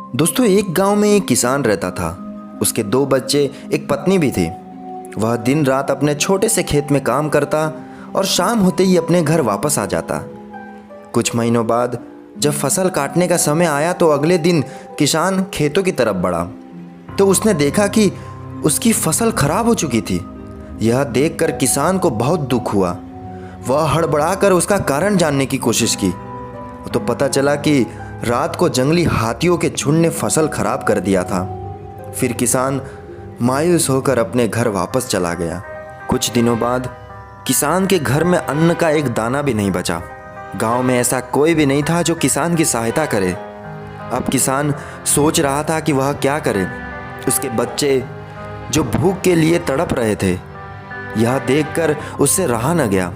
दोस्तों, एक गांव में एक किसान रहता था। उसके 2 बच्चे, एक पत्नी भी थी। वह दिन रात अपने छोटे से खेत में काम करता और शाम होते ही अपने घर वापस आ जाता। कुछ महीनों बाद जब फसल काटने का समय आया तो अगले दिन किसान खेतों की तरफ बढ़ा तो उसने देखा कि उसकी फसल खराब हो चुकी थी। यह देखकर किसान को बहुत दुख हुआ। वह हड़बड़ाकर उसका कारण जानने की कोशिश की तो पता चला कि रात को जंगली हाथियों के झुंड ने फसल खराब कर दिया था। फिर किसान मायूस होकर अपने घर वापस चला गया। कुछ दिनों बाद किसान के घर में अन्न का एक दाना भी नहीं बचा। गांव में ऐसा कोई भी नहीं था जो किसान की सहायता करे। अब किसान सोच रहा था कि वह क्या करे। उसके बच्चे जो भूख के लिए तड़प रहे थे, यह देखकर उससे रहा न गया।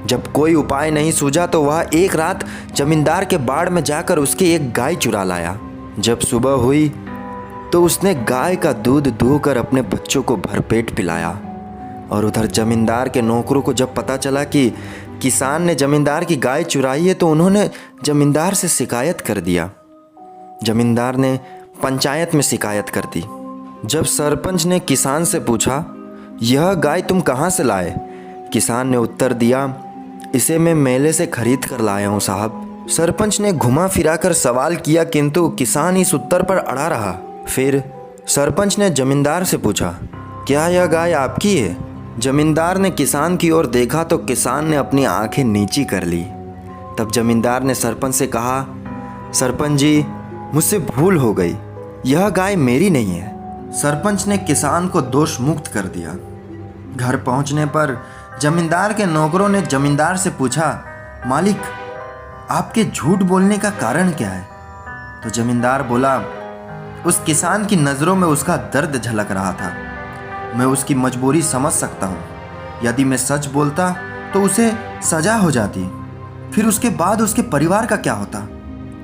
जब कोई उपाय नहीं सूझा तो वह एक रात जमींदार के बाड़ में जाकर उसकी एक गाय चुरा लाया। जब सुबह हुई तो उसने गाय का दूध दूहकर अपने बच्चों को भरपेट पिलाया। और उधर जमींदार के नौकरों को जब पता चला कि किसान ने जमींदार की गाय चुराई है तो उन्होंने जमींदार से शिकायत कर दिया। जमींदार ने पंचायत में शिकायत कर दी। जब सरपंच ने किसान से पूछा, यह गाय तुम कहाँ से लाए? किसान ने उत्तर दिया, इसे मैं मेले से खरीद कर लाया हूँ साहब। सरपंच ने घुमा फिरा कर सवाल किया किंतु किसान इस उत्तर पर अड़ा रहा। फिर सरपंच ने जमींदार से पूछा, क्या यह गाय आपकी है? जमींदार ने किसान की ओर देखा तो किसान ने अपनी आंखें नीची कर ली। तब जमींदार ने सरपंच से कहा, सरपंच जी, मुझसे भूल हो गई, यह गाय मेरी नहीं है। सरपंच ने किसान को दोष मुक्त कर दिया। घर पहुंचने पर जमींदार के नौकरों ने जमींदार से पूछा, मालिक, आपके झूठ बोलने का कारण क्या है? तो जमींदार बोला, उस किसान की नज़रों में उसका दर्द झलक रहा था। मैं उसकी मजबूरी समझ सकता हूँ। यदि मैं सच बोलता तो उसे सजा हो जाती, फिर उसके बाद उसके परिवार का क्या होता?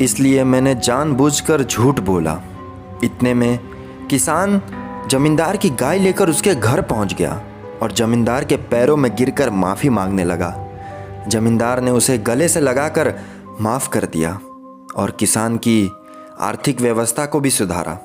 इसलिए मैंने जानबूझकर झूठ बोला। इतने में किसान जमींदार की गाय लेकर उसके घर पहुंच गया और जमींदार के पैरों में गिरकर माफ़ी मांगने लगा। जमींदार ने उसे गले से लगाकर माफ़ कर दिया और किसान की आर्थिक व्यवस्था को भी सुधारा।